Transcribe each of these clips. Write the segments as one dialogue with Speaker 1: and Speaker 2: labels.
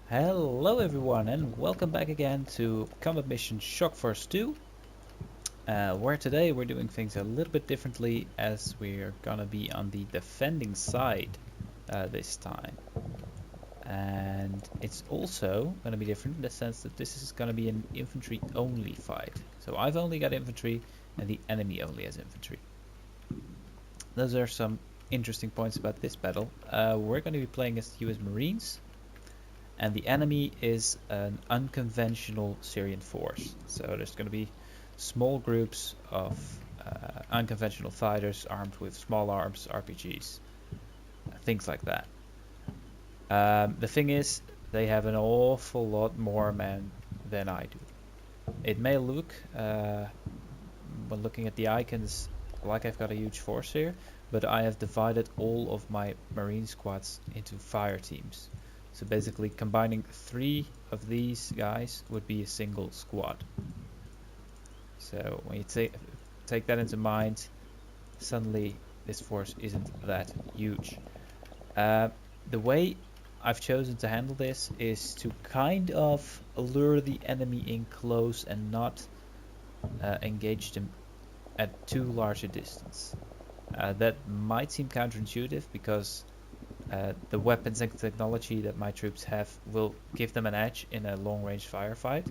Speaker 1: Hello everyone and welcome back again to Combat Mission Shock Force 2, where today we're doing things a little bit differently as we're gonna be on the defending side this time. And it's also gonna be different in the sense that this is gonna be an infantry only fight. So I've only got infantry and the enemy only has infantry. Those are some interesting points about this battle. We're gonna be playing as the U.S. Marines. And the enemy is an unconventional Syrian force. So there's going to be small groups of unconventional fighters armed with small arms, RPGs, things like that. The thing is, they have an awful lot more men than I do. It may look, when looking at the icons, like I've got a huge force here, but I have divided all of my Marine squads into fire teams. So basically combining 3 of these guys would be a single squad. So when you take that into mind, suddenly this force isn't that huge. The way I've chosen to handle this is to kind of lure the enemy in close and not engage them at too large a distance. That might seem counterintuitive because the weapons and technology that my troops have will give them an edge in a long-range firefight.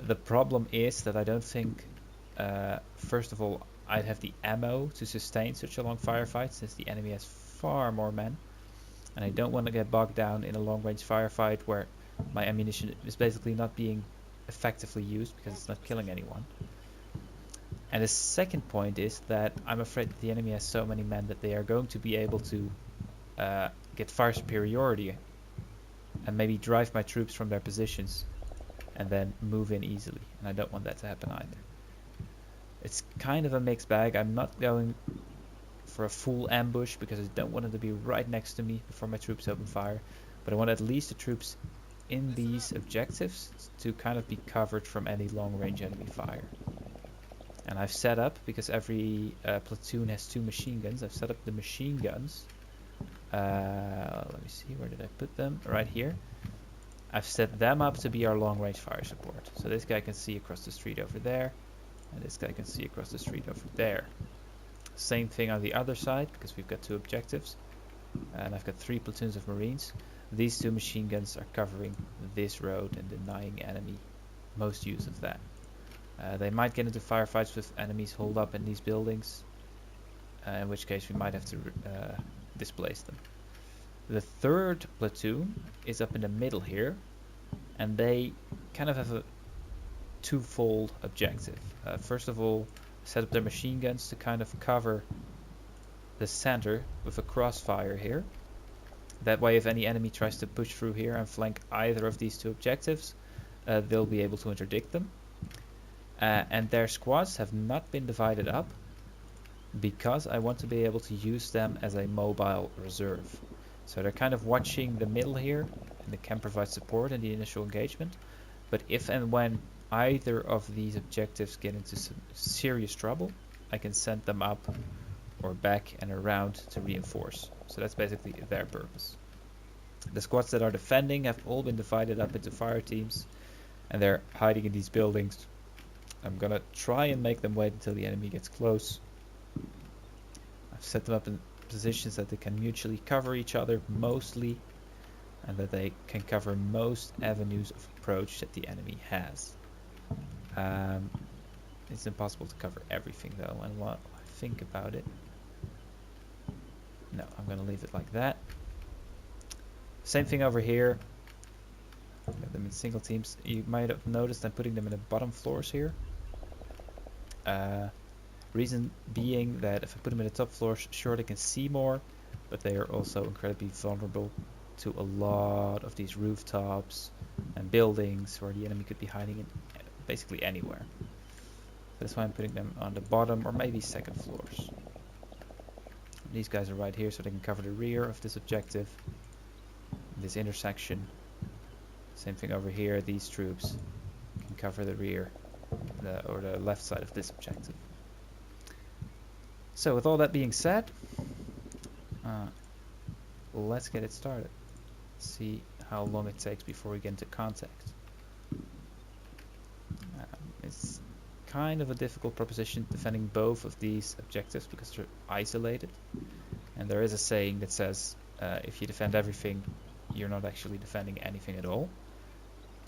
Speaker 1: The problem is that I don't think, first of all, I'd have the ammo to sustain such a long firefight since the enemy has far more men. And I don't want to get bogged down in a long-range firefight where my ammunition is basically not being effectively used because it's not killing anyone. And the second point is that I'm afraid that the enemy has so many men that they are going to be able to get fire superiority and maybe drive my troops from their positions and then move in easily, and I don't want that to happen either. It's kind of a mixed bag. I'm not going for a full ambush because I don't want them to be right next to me before my troops open fire, but I want at least the troops in these objectives to kind of be covered from any long-range enemy fire. And I've set up, because every platoon has 2 machine guns, I've set up the machine guns. Let me see, where did I put them? Right here. I've set them up to be our long-range fire support. So this guy can see across the street over there, and this guy can see across the street over there. Same thing on the other side, because we've got 2 objectives, and I've got 3 platoons of Marines. These 2 machine guns are covering this road and denying enemy most use of that. They might get into firefights with enemies holed up in these buildings, in which case we might have to displace them. The 3rd platoon is up in the middle here, and they kind of have a twofold objective. First of all, set up their machine guns to kind of cover the center with a crossfire here. That way, if any enemy tries to push through here and flank either of these 2 objectives, they'll be able to interdict them. And their squads have not been divided up because I want to be able to use them as a mobile reserve. So they're kind of watching the middle here, and they can provide support in the initial engagement. But if and when either of these objectives get into some serious trouble, I can send them up or back and around to reinforce. So that's basically their purpose. The squads that are defending have all been divided up into fire teams, and they're hiding in these buildings. I'm gonna try and make them wait until the enemy gets close. I've set them up in positions that they can mutually cover each other mostly, and that they can cover most avenues of approach that the enemy has. It's impossible to cover everything though, and what I think about it, no, I'm gonna leave it like that. Same thing over here. Got them in single teams. You might have noticed I'm putting them in the bottom floors here. Reason being that if I put them in the top floors, sure, they can see more, but they are also incredibly vulnerable to a lot of these rooftops and buildings where the enemy could be hiding in basically anywhere. That's why I'm putting them on the bottom or maybe second floors. These guys are right here, so they can cover the rear of this objective, this intersection. Same thing over here. These troops can cover the rear or the left side of this objective. So with all that being said, let's get it started. See how long it takes before we get into contact. It's kind of a difficult proposition defending both of these objectives because they're isolated. And there is a saying that says if you defend everything, you're not actually defending anything at all.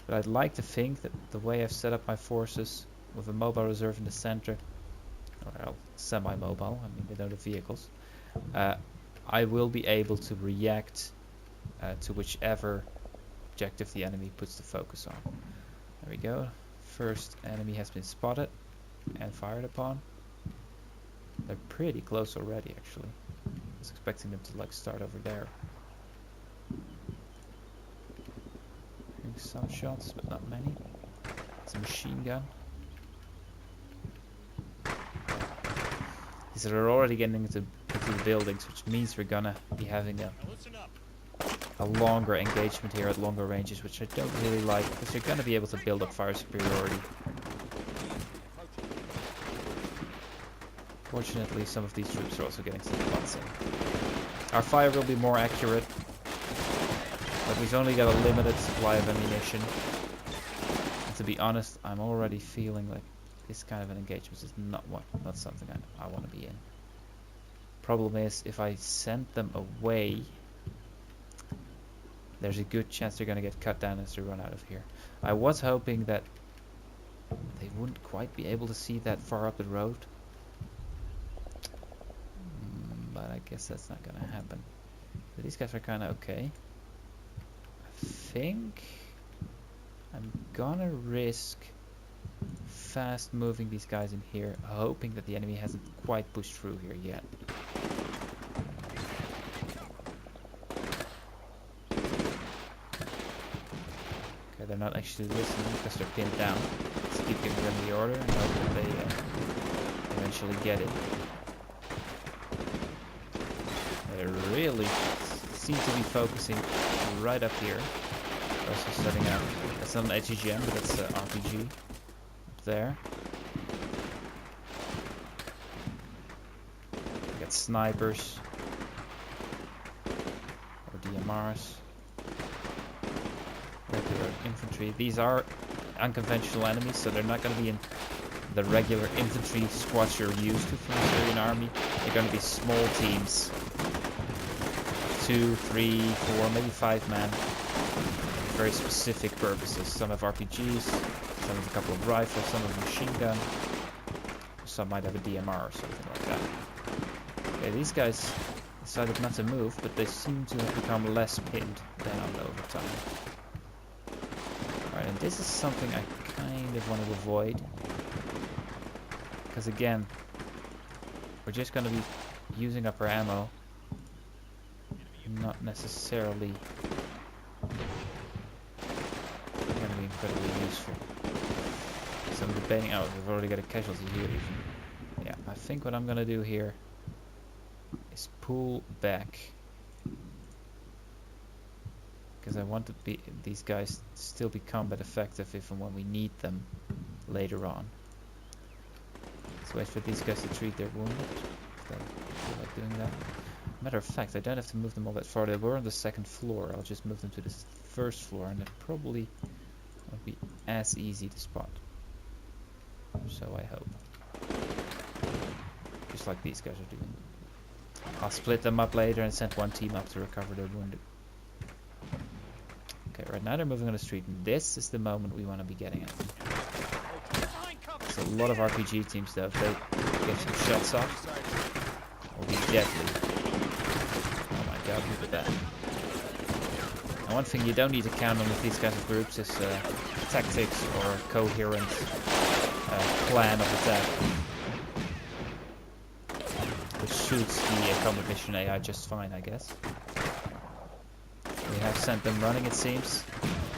Speaker 1: But I'd like to think that the way I've set up my forces with a mobile reserve in the center, or well, semi-mobile, I mean they don't have vehicles, I will be able to react to whichever objective the enemy puts the focus on. There we go. First enemy has been spotted and fired upon. They're pretty close already, actually. I was expecting them to like start over there. Hearing some shots, but not many. It's a machine gun. These are already getting into the buildings, which means we're gonna be having a longer engagement here at longer ranges, which I don't really like, because you're gonna be able to build up fire superiority. Fortunately, some of these troops are also getting some butts in. Our fire will be more accurate, but we've only got a limited supply of ammunition. And to be honest, I'm already feeling like this kind of an engagement is not something I want to be in. Problem is, if I send them away, there's a good chance they're going to get cut down as they run out of here. I was hoping that they wouldn't quite be able to see that far up the road. But I guess that's not going to happen. But these guys are kind of okay. I think I'm going to risk fast moving these guys in here, hoping that the enemy hasn't quite pushed through here yet. Okay, they're not actually listening because they're pinned down. Let's keep giving them the order and hope that they eventually get it. They really seem to be focusing right up here. Also setting up. That's not an HGM, but that's an RPG up there. We got snipers or DMRs. Regular infantry. These are unconventional enemies, so they're not going to be in the regular infantry squads you're used to from the Syrian army. They're going to be small teams. 2, 3, 4, maybe 5 men. Very specific purposes. Some have RPGs, some have a couple of rifles, some have a machine gun, some might have a DMR or something like that. Okay, these guys decided not to move, but they seem to have become less pinned down over time. Alright, and this is something I kind of want to avoid. Because again, we're just going to be using up our ammo. Not necessarily going to be incredibly useful. So I'm debating, oh, we've already got a casualty here even. Yeah, I think what I'm going to do here is pull back. Because I want these guys to still be combat effective if and when we need them later on. Let's wait for these guys to treat their wounded. If they feel like doing that. Matter of fact, I don't have to move them all that far. They were on the second floor. I'll just move them to the first floor, and it probably won't be as easy to spot. So I hope. Just like these guys are doing. I'll split them up later and send one team up to recover their wounded. Okay, right now they're moving on the street, and this is the moment we want to be getting at them. There's a lot of RPG teams though. If they get some shots off, will be deadly. God, look at that. And one thing you don't need to count on with these kinds of groups is tactics or coherent plan of attack. Which suits the combat mission AI just fine, I guess. We have sent them running, it seems.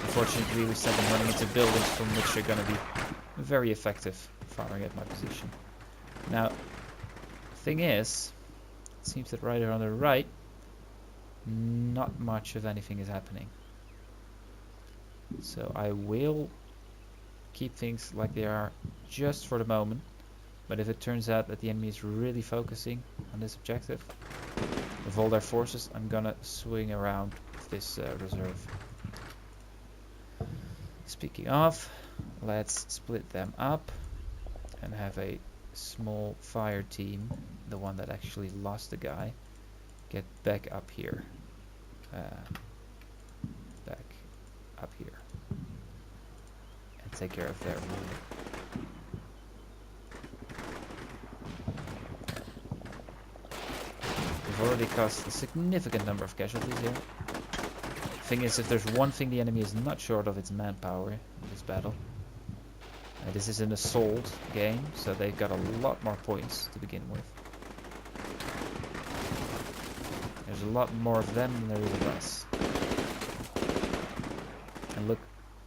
Speaker 1: Unfortunately, we sent them running into buildings from which they're going to be very effective firing at my position. Now, the thing is, it seems that right on the right, not much of anything is happening. So I will keep things like they are just for the moment. But if it turns out that the enemy is really focusing on this objective with all their forces, I'm gonna swing around of this reserve. Speaking of, let's split them up and have a small fire team, the one that actually lost the guy, get back up here. Back up here. And take care of their wounded. We've already caused a significant number of casualties here. Thing is, if there's one thing the enemy is not short of, it's manpower in this battle. This is an assault game, so they've got a lot more points to begin with. There's a lot more of them than there is of us. And look,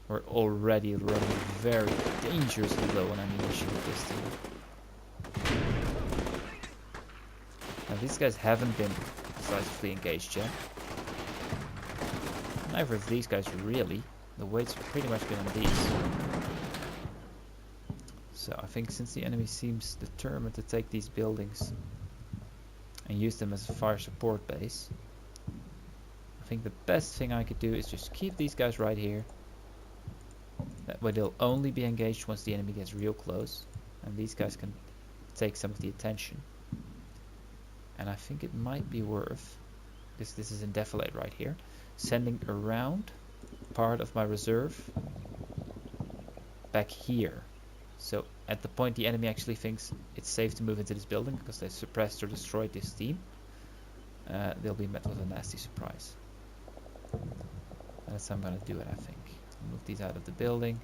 Speaker 1: we're already running very dangerously low on ammunition with this team. Now these guys haven't been decisively engaged yet. Neither of these guys really. The weight's pretty much been on these. So I think since the enemy seems determined to take these buildings and use them as a fire support base, I think the best thing I could do is just keep these guys right here. That way they'll only be engaged once the enemy gets real close, and these guys can take some of the attention. And I think it might be worth, because this is in defilade right here, sending around part of my reserve back here. So at the point the enemy actually thinks it's safe to move into this building because they suppressed or destroyed this team, they'll be met with a nasty surprise. And that's how I'm going to do it, I think. Move these out of the building,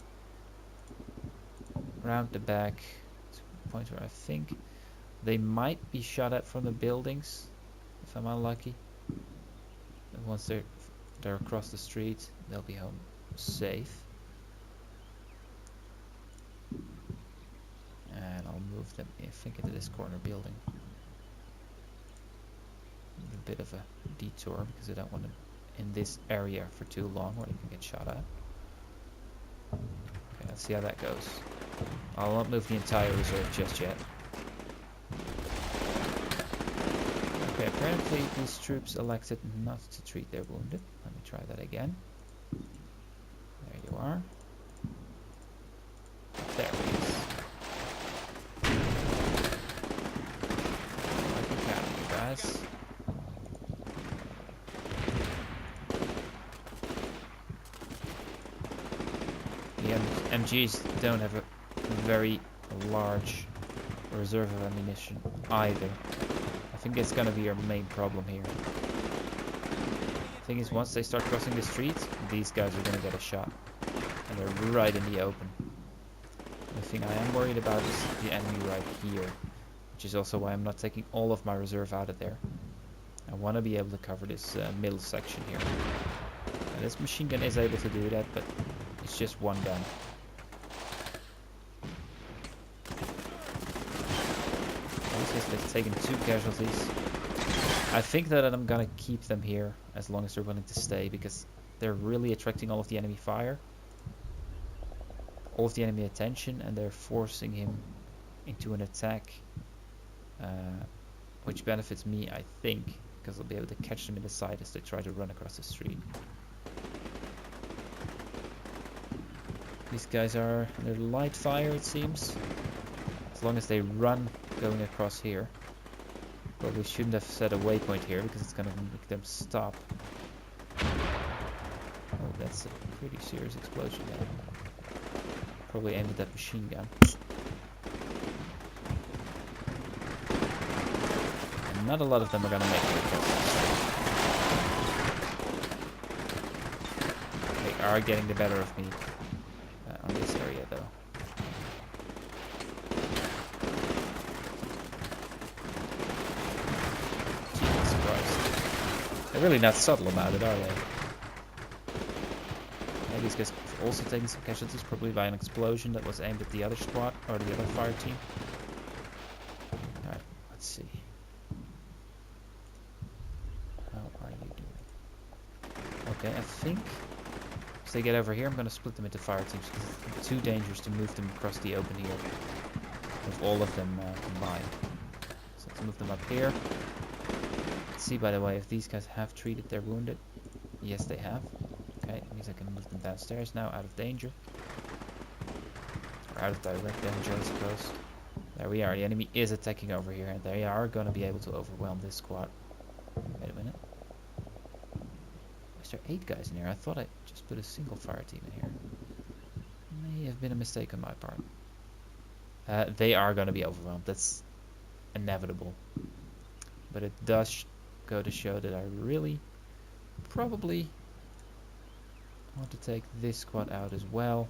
Speaker 1: round the back to the point where I think they might be shot at from the buildings, if I'm unlucky. And once they're across the street, they'll be home safe. And I'll move them, I think, into this corner building. With a bit of a detour because I don't want them in this area for too long where they can get shot at. Okay, let's see how that goes. I'll not move the entire reserve just yet. Okay, apparently these troops elected not to treat their wounded. Let me try that again. There you are. There he is. I can count on you guys. The MGs don't have a very large reserve of ammunition either. I think it's gonna be our main problem here. Thing is, once they start crossing the street, these guys are gonna get a shot. And they're right in the open. The thing I am worried about is the enemy right here. Which is also why I'm not taking all of my reserve out of there. I want to be able to cover this middle section here. Now, this machine gun is able to do that, but it's just one gun. They've taken 2 casualties. I think that I'm gonna keep them here as long as they're willing to stay, because they're really attracting all of the enemy fire, all of the enemy attention, and they're forcing him into an attack, which benefits me, I think, because I'll be able to catch them in the side as they try to run across the street. These guys are under light fire, it seems. As long as they run going across here. But we shouldn't have set a waypoint here because it's going to make them stop. Oh, that's a pretty serious explosion there. Probably aimed at that machine gun. And not a lot of them are going to make it across the street. They are getting the better of me on this area though. They're really not subtle about it, are they? Yeah, these guys have also taken some casualties, probably by an explosion that was aimed at the other squad, or the other fire team. Alright, let's see. How are you doing? Okay, I think as they get over here, I'm going to split them into fire teams, because it's too dangerous to move them across the open here, with all of them combined. So let's move them up here. See, by the way, if these guys have treated their wounded. Yes, they have. Okay, means I can move them downstairs now, out of danger. Or out of direct danger, I suppose. There we are. The enemy is attacking over here, and they are going to be able to overwhelm this squad. Wait a minute. Is there 8 guys in here? I thought I just put a single fire team in here. May have been a mistake on my part. They are going to be overwhelmed. That's inevitable. But it does go to show that I really probably want to take this squad out as well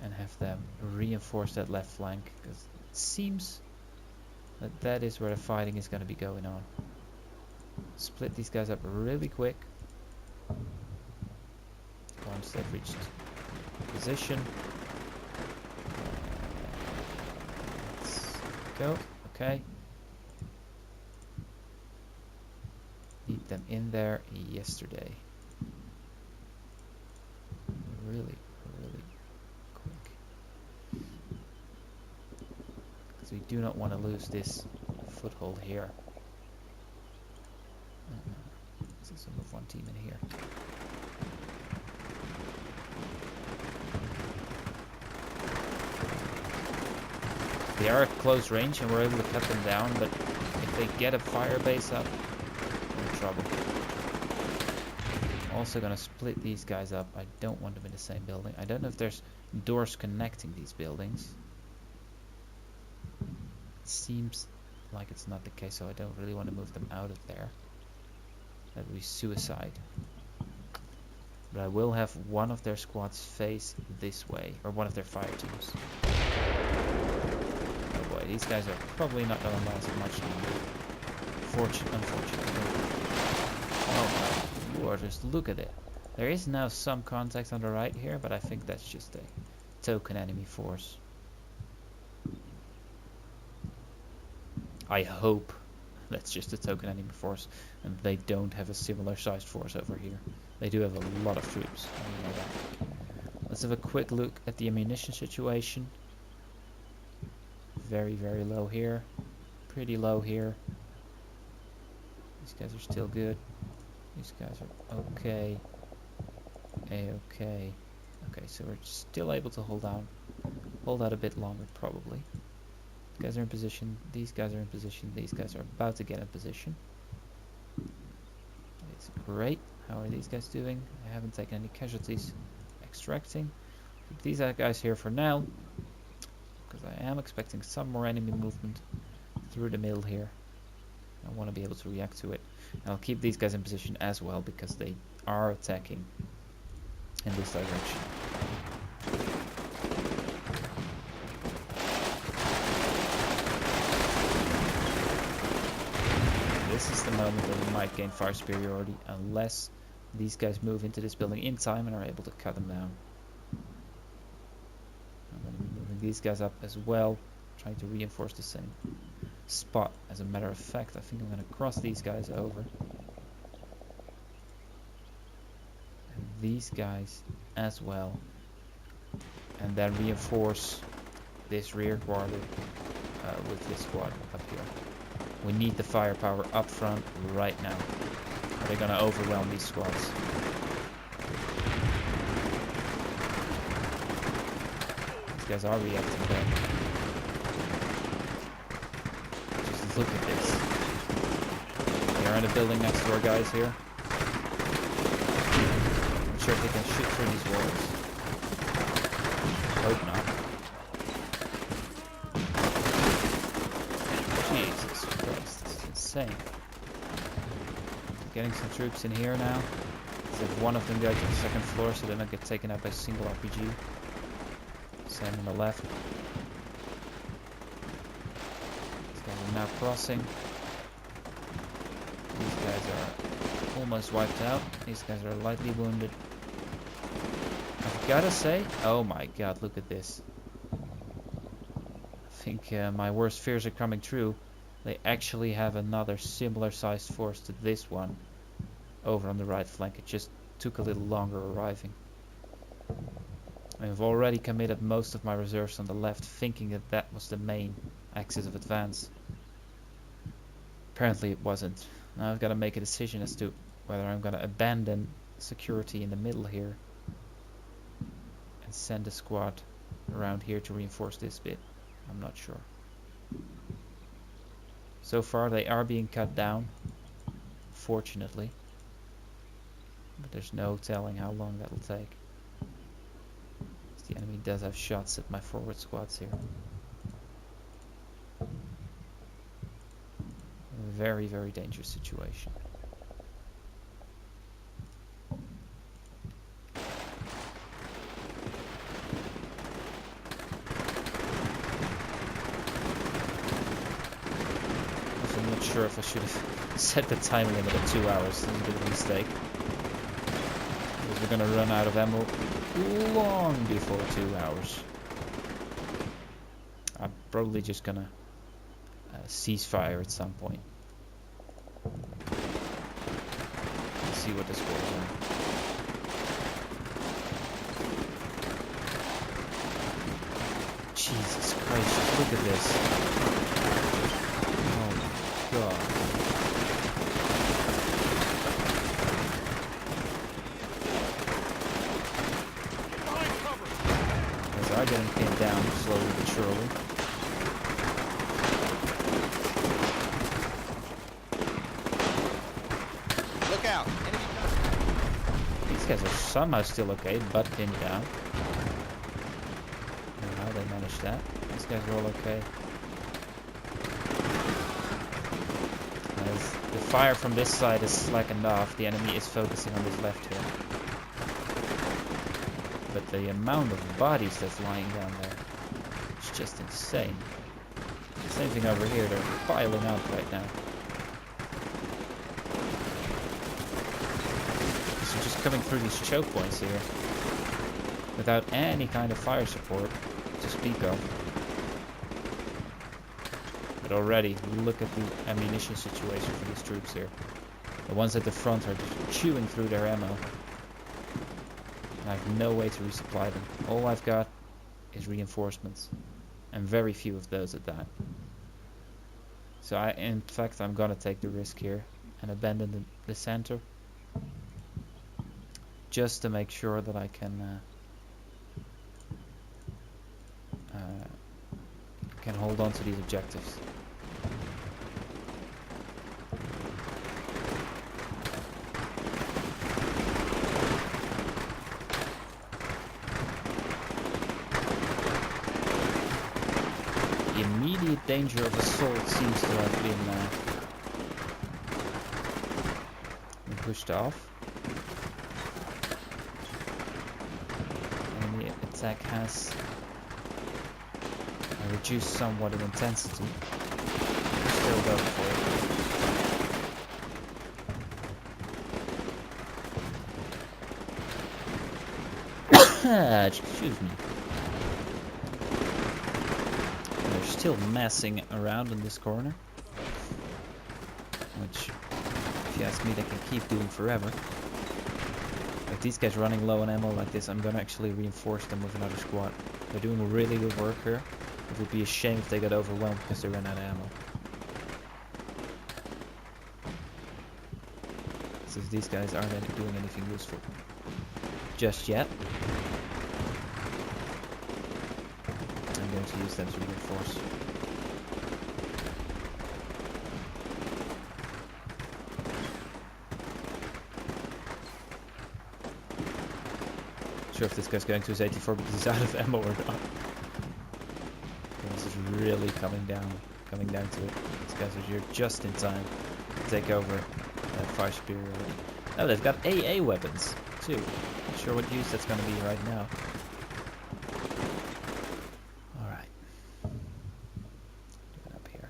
Speaker 1: and have them reinforce that left flank, because it seems that that is where the fighting is going to be going on. Split these guys up really quick once they've reached position. Let's go. Okay. Need them in there yesterday. Really quick. Because we do not want to lose this foothold here. Let's move one team in here. They are at close range and we're able to cut them down, but if they get a fire base up, we're in trouble. Also gonna split these guys up. I don't want them in the same building. I don't know if there's doors connecting these buildings. It seems like it's not the case, so I don't really want to move them out of there. That would be suicide. But I will have one of their squads face this way, or one of their fire teams. Oh boy, these guys are probably not going to last much longer. Unfortunately. Oh my lord, just look at it. There is now some contact on the right here, but I think that's just a token enemy force. I hope that's just a token enemy force and they don't have a similar sized force over here. They do have a lot of troops. I know that. Let's have a quick look at the ammunition situation. Very low here. Pretty low here. These guys are still good. These guys are okay. Okay, so we're still able to hold out a bit longer probably. These guys are in position, these guys are in position, these guys are about to get in position. It's great. How are these guys doing? I haven't taken any casualties. Extracting. Keep these guys here for now, because I am expecting some more enemy movement through the middle here. I want to be able to react to it. And I'll keep these guys in position as well, because they are attacking in this direction. This is the moment that we might gain fire superiority, unless these guys move into this building in time and are able to cut them down. I'm going to be moving these guys up as well, trying to reinforce the same spot. As a matter of fact, I think I'm going to cross these guys over. And these guys as well. And then reinforce this rear quarter with this squad up here. We need the firepower up front right now. Or they're going to overwhelm these squads. These guys are reacting there. Just look at this. They are in a building next to our guys here. I'm sure if they can shoot through these walls. Hope not. Jesus Christ, this is insane. Getting some troops in here now. Let's have one of them go to the second floor so they don't get taken out by a single RPG. Same on the left. These guys are now crossing. These guys are almost wiped out. These guys are lightly wounded. I've gotta say, oh my god, look at this. I think my worst fears are coming true. They actually have another similar sized force to this one over on the right flank. It just took a little longer arriving. I've already committed most of my reserves on the left, thinking that that was the main axis of advance. Apparently it wasn't. Now I've got to make a decision as to whether I'm gonna abandon security in the middle here and send a squad around here to reinforce this bit. I'm not sure. So far they are being cut down, fortunately, but there's no telling how long that'll take. The enemy does have shots at my forward squads here. Very, very dangerous situation. Also, I'm not sure if I should have set the time limit at 2 hours. This is a bit of a mistake. Because we're gonna run out of ammo long before 2 hours. I'm probably just gonna cease fire at some point. Let's see what the scores are. Jesus Christ, look at this. Oh my god. As I'm getting pinned down slowly but surely.
Speaker 2: Look out!
Speaker 1: These guys are somehow still okay, but pinned down. I don't know how they managed that. These guys are all okay. As the fire from this side is slackened off, the enemy is focusing on this left here. But the amount of bodies that's lying down there is just insane. Same thing over here, they're piling up right now. So just coming through these choke points here without any kind of fire support to speak of. But already, look at the ammunition situation for these troops here. The ones at the front are just chewing through their ammo. And I have no way to resupply them. All I've got is reinforcements. And very few of those at that. So in fact, I'm gonna take the risk here and abandon the center. Just to make sure that I can hold on to these objectives. The immediate danger of assault seems to have been pushed off. And the attack has reduced somewhat in intensity. Still go for it. Excuse me. They're still messing around in this corner, which, if you ask me, they can keep doing forever. If these guys running low on ammo like this, I'm gonna actually reinforce them with another squad. They're doing really good work here. It would be a shame if they got overwhelmed because they ran out of ammo. Since these guys aren't doing anything useful just yet, I'm going to use them to reinforce. Not sure if this guy's going to his 84 because he's out of ammo or not. This is really coming down to it. These guys are here just in time to take over that fire superiority. Oh, they've got AA weapons too. Not sure what use that's going to be right now. Alright. Up here.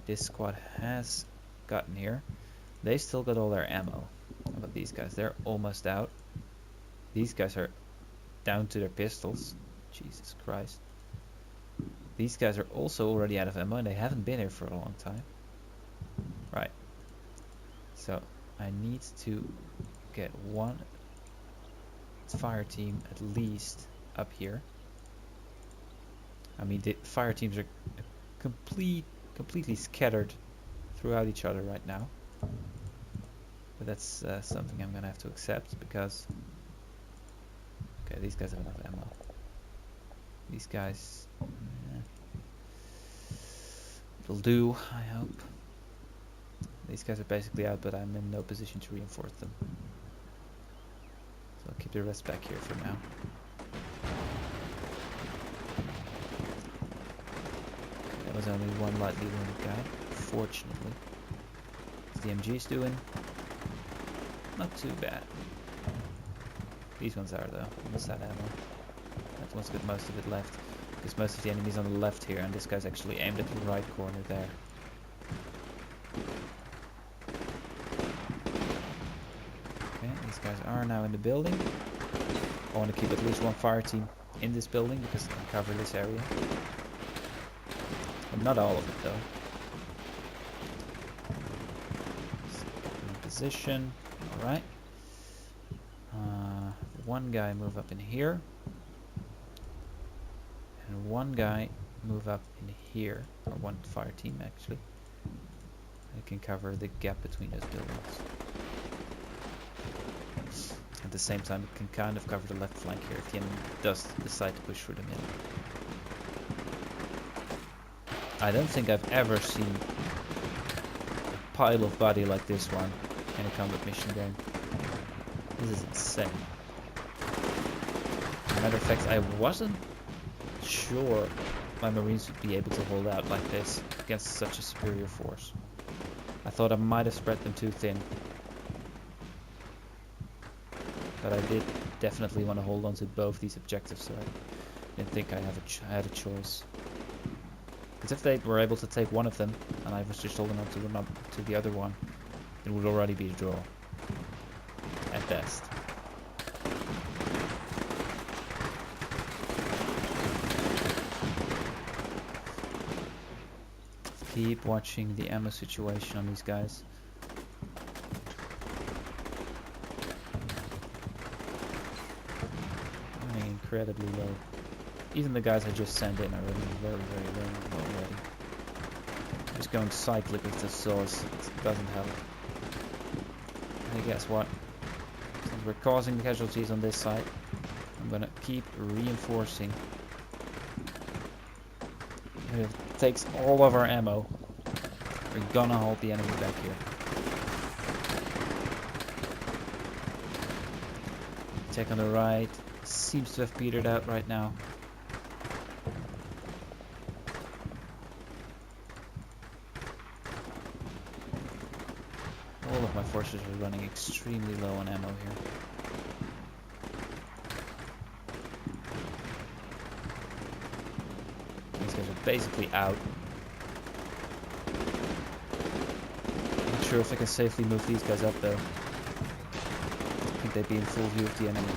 Speaker 1: This squad has gotten here. They still got all their ammo. How about these guys? They're almost out. These guys are down to their pistols. Jesus Christ. These guys are also already out of ammo and they haven't been here for a long time. Right. So I need to get one fire team at least up here. I mean, the fire teams are completely scattered throughout each other right now. But that's something I'm gonna have to accept because... Okay, these guys have enough ammo. These guys... it'll do, I hope. These guys are basically out, but I'm in no position to reinforce them. So I'll keep the rest back here for now. That was only one lightly wounded guy, fortunately. What's the MG's doing? Not too bad. These ones are though, almost out of ammo. That one's got most of it left. Because most of the enemies on the left here, and this guy's actually aimed at the right corner there. Okay, these guys are now in the building. I want to keep at least one fire team in this building because they can cover this area. But not all of it though. In position, alright. One guy move up in here. And one guy move up in here. Or one fire team actually. They can cover the gap between those buildings. At the same time, it can kind of cover the left flank here if the enemy does decide to push through the middle. I don't think I've ever seen a pile of body like this one in a combat mission game. This is insane. As a matter of fact, I wasn't sure my Marines would be able to hold out like this against such a superior force. I thought I might have spread them too thin. But I did definitely want to hold on to both these objectives, so I didn't think I had a choice. Because if they were able to take one of them, and I was just holding on to the other one, it would already be a draw. At best. Keep watching the ammo situation on these guys. Running incredibly low. Even the guys I just sent in are running very, very low already. Just going cyclic with the saws. It doesn't help. And guess what? Since we're causing the casualties on this side, I'm gonna keep reinforcing. If it takes all of our ammo, we're gonna hold the enemy back here. Attack on the right seems to have petered out right now. All of my forces are running extremely low on ammo here. These guys are basically out. Not sure if I can safely move these guys up though. I think they'd be in full view of the enemy.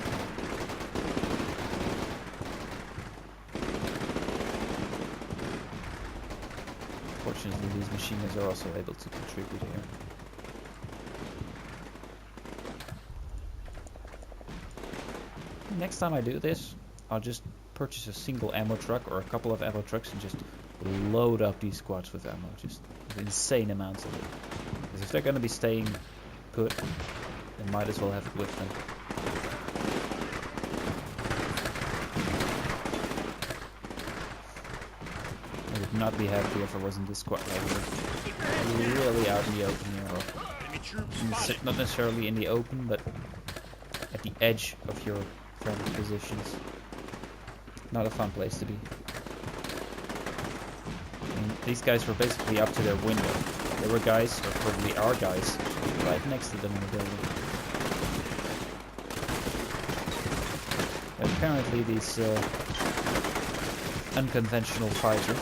Speaker 1: Fortunately, these machine guns are also able to contribute here. Next time I do this, I'll just purchase a single ammo truck or a couple of ammo trucks and just load up these squads with ammo, just insane amounts of it. Because if they're going to be staying put, they might as well have it with them. I would not be happy if I was in this squad right here. Really out in the open here. Not necessarily in the open, but at the edge of your friendly positions. Not a fun place to be. I mean, these guys were basically up to their window. There were guys, or probably our guys, right next to them in the building. And apparently these unconventional fighters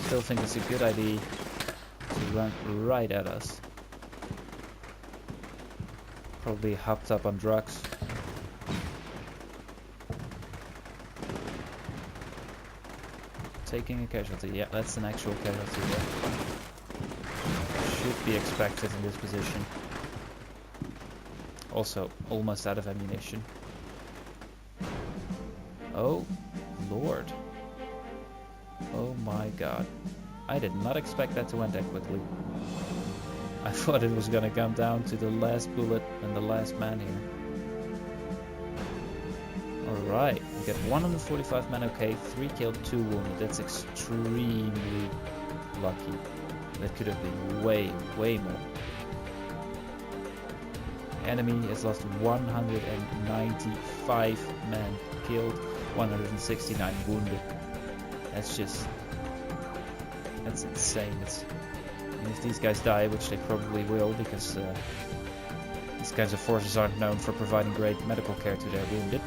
Speaker 1: still think it's a good idea to run right at us. Probably hopped up on drugs. Taking a casualty. Yeah, that's an actual casualty there. Should be expected in this position. Also, almost out of ammunition. Oh, Lord. Oh my god. I did not expect that to end that quickly. I thought it was gonna come down to the last bullet and the last man here. Alright, we got 145 men, okay, 3 killed, 2 wounded. That's extremely lucky. That could have been way, way more. Enemy has lost 195 men killed, 169 wounded. That's insane. And if these guys die, which they probably will, because these kinds of forces aren't known for providing great medical care to their wounded.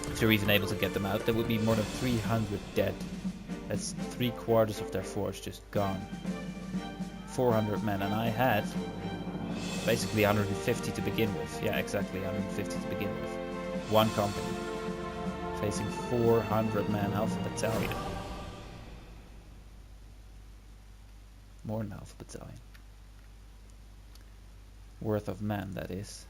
Speaker 1: If they're even able to get them out, there would be more than 300 dead. That's 3/4 of their force just gone. 400 men, and I had basically 150 to begin with. Yeah, exactly 150 to begin with. One company facing 400 men, half a battalion. More than half a battalion. Worth of men, that is.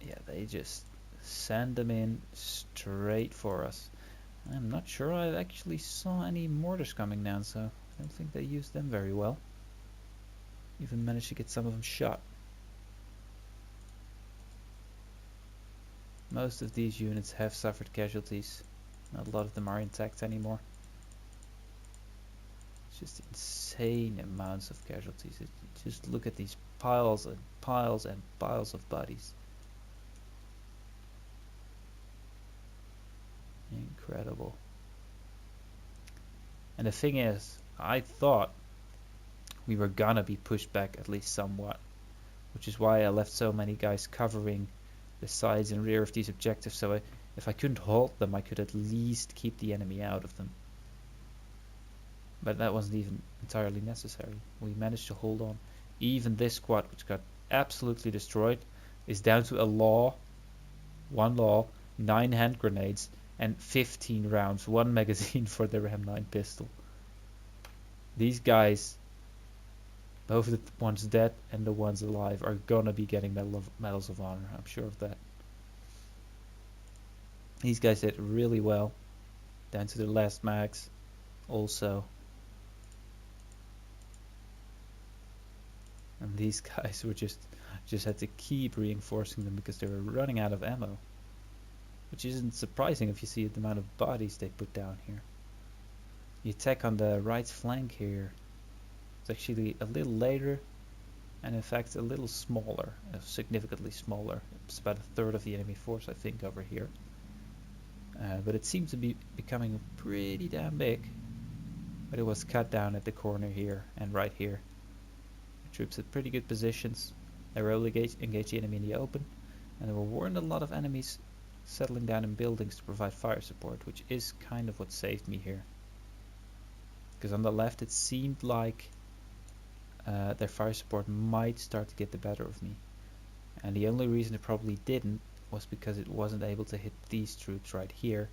Speaker 1: Yeah, they just send them in straight for us. I'm not sure I actually saw any mortars coming down, so I don't think they used them very well. Even managed to get some of them shot. Most of these units have suffered casualties. Not a lot of them are intact anymore. It's just insane amounts of casualties. Just look at these piles and piles and piles of bodies. Incredible. And the thing is, I thought we were gonna be pushed back at least somewhat, which is why I left so many guys covering the sides and rear of these objectives, so if I couldn't halt them, I could at least keep the enemy out of them. But that wasn't even entirely necessary. We managed to hold on. Even this squad, which got absolutely destroyed, is down to one law, 9 hand grenades, and 15 rounds, 1 magazine for the RAM9 pistol. These guys, both the ones dead and the ones alive, are gonna be getting medals of honor. I'm sure of that. These guys did really well, down to their last mags also. And these guys were just had to keep reinforcing them because they were running out of ammo. Which isn't surprising if you see the amount of bodies they put down here. The attack on the right flank here is actually a little later, and in fact a little smaller, significantly smaller. It's about 1/3 of the enemy force, I think, over here. But it seemed to be becoming pretty damn big. But it was cut down at the corner here and right here. The troops had pretty good positions. They were able to engage the enemy in the open, and there weren't a lot of enemies settling down in buildings to provide fire support, which is kind of what saved me here. Because on the left it seemed like their fire support might start to get the better of me. And the only reason it probably didn't was because it wasn't able to hit these troops right here.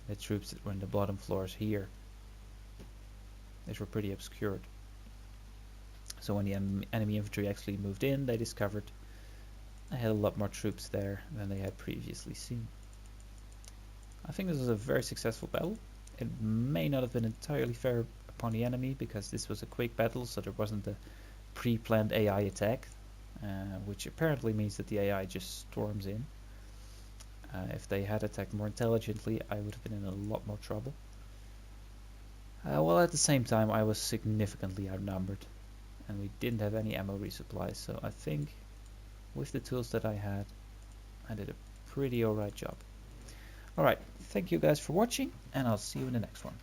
Speaker 1: The troops that were in the bottom floors here. These were pretty obscured. So when the enemy infantry actually moved in, they discovered I had a lot more troops there than they had previously seen. I think this was a very successful battle. It may not have been entirely fair upon the enemy because this was a quick battle, so there wasn't a pre-planned AI attack, which apparently means that the AI just storms in. If they had attacked more intelligently, I would have been in a lot more trouble. While at the same time I was significantly outnumbered and we didn't have any ammo resupplies, so I think with the tools that I had, I did a pretty alright job. Alright, thank you guys for watching, and I'll see you in the next one.